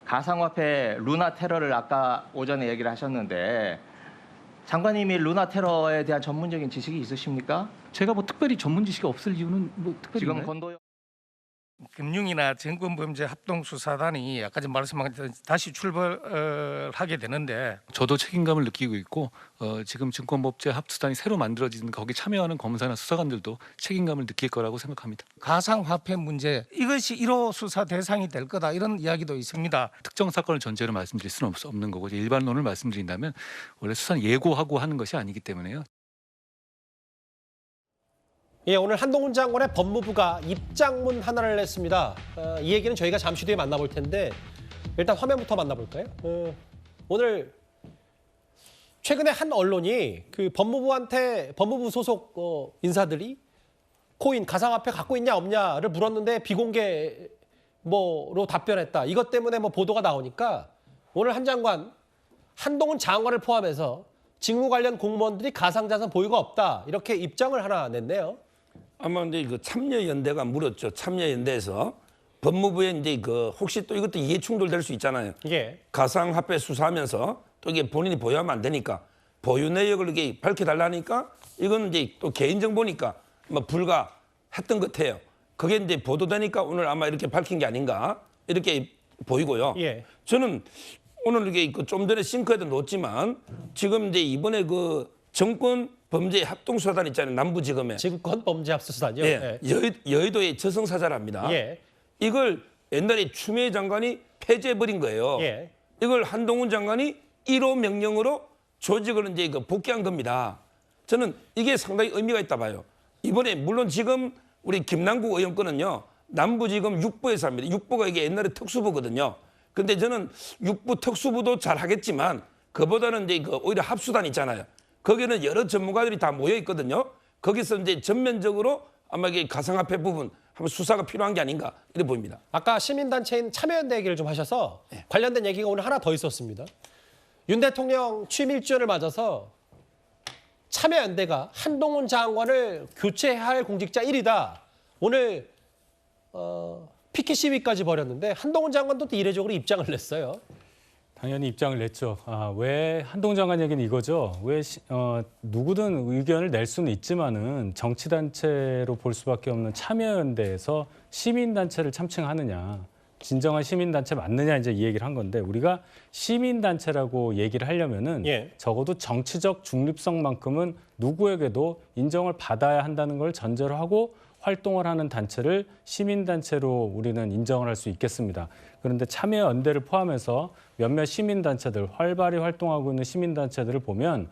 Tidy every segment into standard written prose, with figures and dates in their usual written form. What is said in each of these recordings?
가상화폐 루나 테러를 아까 오전에 얘기를 하셨는데 장관님이 루나 테러에 대한 전문적인 지식이 있으십니까? 제가 뭐 특별히 전문 지식이 없을 이유는 뭐 특별히 지금 있나요? 권도영 금융이나 정권범죄 합동수사단이 아까 전 말씀한 다시 출발하게 되는데 저도 책임감을 느끼고 있고 지금 증권법제 합수단이 새로 만들어지는 거기 참여하는 검사나 수사관들도 책임감을 느낄 거라고 생각합니다. 가상화폐 문제 이것이 1호 수사 대상이 될 거다 이런 이야기도 있습니다. 특정 사건을 전제로 말씀드릴 수는 없는 거고 일반론을 말씀드린다면 원래 수사는 예고하고 하는 것이 아니기 때문에요. 예, 오늘 한동훈 장관의 법무부가 입장문 하나를 냈습니다. 이 얘기는 저희가 잠시 뒤에 만나볼 텐데 일단 화면부터 만나볼까요? 오늘 최근에 한 언론이 그 법무부 소속 인사들이 코인 가상화폐 갖고 있냐 없냐를 물었는데 비공개 뭐로 답변했다. 이것 때문에 뭐 보도가 나오니까 오늘 한동훈 장관을 포함해서 직무 관련 공무원들이 가상자산 보유가 없다. 이렇게 입장을 하나 냈네요. 아마 이제 그 참여연대가 물었죠. 참여연대에서 법무부에 이제 그 혹시 또 이것도 이해 충돌될 수 있잖아요. 예. 가상화폐 수사하면서 또 이게 본인이 보유하면 안 되니까 보유 내역을 이게 밝혀달라니까 이건 이제 또 개인정보니까 뭐 불가했던 것 같아요. 그게 이제 보도되니까 오늘 아마 이렇게 밝힌 게 아닌가 이렇게 보이고요. 예. 저는 오늘 이게 좀 전에 싱크에도 놓았지만 지금 이제 이번에 그 정권 범죄 합동수사단 있잖아요. 남부지검에. 지금껏 범죄합수수단이요. 예. 여의도의 저승사자랍니다. 예. 이걸 옛날에 추미애 장관이 폐지해버린 거예요. 예. 이걸 한동훈 장관이 1호 명령으로 조직을 이제 복귀한 겁니다. 저는 이게 상당히 의미가 있다 봐요. 이번에 물론 지금 우리 김남국 의원 건은요. 남부지검 6부에서 합니다. 6부가 이게 옛날에 특수부거든요. 근데 저는 6부 특수부도 잘 하겠지만 그보다는 이제 오히려 합수단 있잖아요. 거기는 여러 전문가들이 다 모여 있거든요. 거기서 이제 전면적으로 아마 이게 가상화폐 부분 한번 수사가 필요한 게 아닌가 이렇게 보입니다. 아까 시민단체인 참여연대 얘기를 좀 하셔서 관련된 얘기가 오늘 하나 더 있었습니다. 윤 대통령 취임 1주년을 맞아서 참여연대가 한동훈 장관을 교체할 공직자 1위다. 오늘 피켓 시위까지 벌였는데 한동훈 장관도 또 이례적으로 입장을 냈어요. 당연히 입장을 냈죠. 왜 한동훈 장관 얘기는 이거죠. 왜 누구든 의견을 낼 수는 있지만은 정치단체로 볼 수밖에 없는 참여연대에서 시민단체를 참칭하느냐. 진정한 시민단체 맞느냐 이제 이 얘기를 한 건데 우리가 시민단체라고 얘기를 하려면은 예. 적어도 정치적 중립성만큼은 누구에게도 인정을 받아야 한다는 걸 전제로 하고 활동을 하는 단체를 시민단체로 우리는 인정을 할 수 있겠습니다. 그런데 참여연대를 포함해서 몇몇 시민단체들, 활발히 활동하고 있는 시민단체들을 보면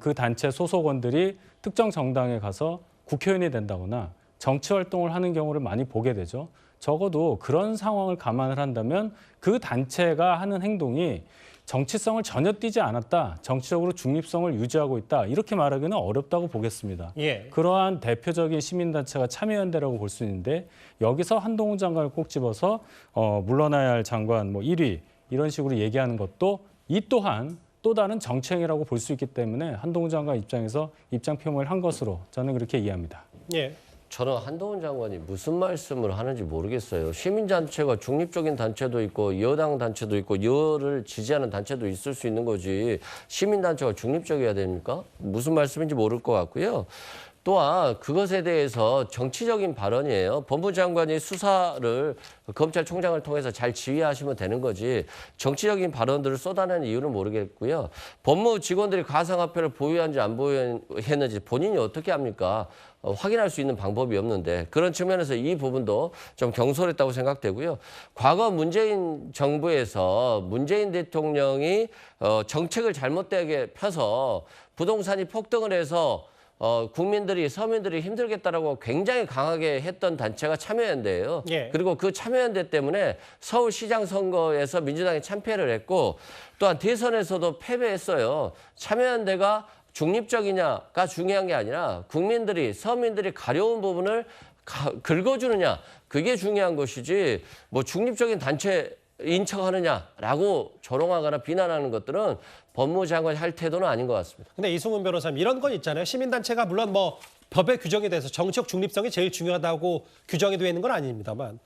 그 단체 소속원들이 특정 정당에 가서 국회의원이 된다거나 정치활동을 하는 경우를 많이 보게 되죠. 적어도 그런 상황을 감안을 한다면 그 단체가 하는 행동이 정치성을 전혀 띠지 않았다. 정치적으로 중립성을 유지하고 있다. 이렇게 말하기는 어렵다고 보겠습니다. 예. 그러한 대표적인 시민단체가 참여연대라고 볼 수 있는데 여기서 한동훈 장관을 꼭 집어서 물러나야 할 장관 1위 이런 식으로 얘기하는 것도 이 또한 또 다른 정치행위라고 볼 수 있기 때문에 한동훈 장관 입장에서 입장 표명을 한 것으로 저는 그렇게 이해합니다. 예. 저는 한동훈 장관이 무슨 말씀을 하는지 모르겠어요. 시민단체가 중립적인 단체도 있고 여당 단체도 있고 여를 지지하는 단체도 있을 수 있는 거지 시민단체가 중립적이어야 됩니까? 무슨 말씀인지 모를 것 같고요. 또한 그것에 대해서 정치적인 발언이에요. 법무부 장관이 수사를 검찰총장을 통해서 잘 지휘하시면 되는 거지 정치적인 발언들을 쏟아내는 이유는 모르겠고요. 법무부 직원들이 가상화폐를 보유한지 안 보유했는지 본인이 어떻게 합니까? 확인할 수 있는 방법이 없는데 그런 측면에서 이 부분도 좀 경솔했다고 생각되고요. 과거 문재인 정부에서 문재인 대통령이 정책을 잘못되게 펴서 부동산이 폭등을 해서 서민들이 힘들겠다라고 굉장히 강하게 했던 단체가 참여연대예요. 예. 그리고 그 참여연대 때문에 서울시장 선거에서 민주당이 참패를 했고 또한 대선에서도 패배했어요. 참여연대가 중립적이냐가 중요한 게 아니라 서민들이 가려운 부분을 긁어주느냐 그게 중요한 것이지 뭐 중립적인 단체인 척하느냐라고 조롱하거나 비난하는 것들은 법무부 장관이 할 태도는 아닌 것 같습니다. 근데 이승훈 변호사님 이런 건 있잖아요. 시민단체가 물론 뭐 법에 규정이 돼서 정치적 중립성이 제일 중요하다고 규정이 되어 있는 건 아닙니다만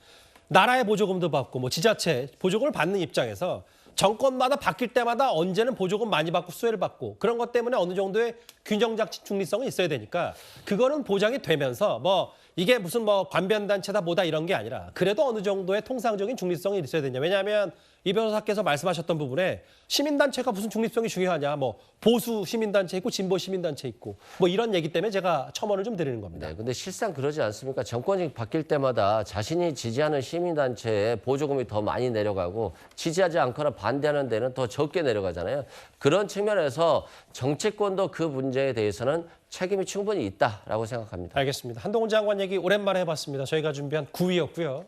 나라의 보조금도 받고 뭐 지자체 보조금을 받는 입장에서 정권마다 바뀔 때마다 언제는 보조금 많이 받고 수혜를 받고 그런 것 때문에 어느 정도의 균형장치 중립성이 있어야 되니까 그거는 보장이 되면서 뭐 이게 무슨 뭐 관변단체다 뭐다 이런 게 아니라 그래도 어느 정도의 통상적인 중립성이 있어야 되냐. 왜냐하면 이 변호사께서 말씀하셨던 부분에 시민단체가 무슨 중립성이 중요하냐. 뭐 보수 시민단체 있고 진보 시민단체 있고 뭐 이런 얘기 때문에 제가 첨언을 좀 드리는 겁니다. 네, 근데 실상 그러지 않습니까? 정권이 바뀔 때마다 자신이 지지하는 시민단체에 보조금이 더 많이 내려가고 지지하지 않거나 반대하는 데는 더 적게 내려가잖아요. 그런 측면에서 정치권도 그 문제에 대해서는 책임이 충분히 있다라고 생각합니다. 알겠습니다. 한동훈 장관 얘기 오랜만에 해봤습니다. 저희가 준비한 9위였고요.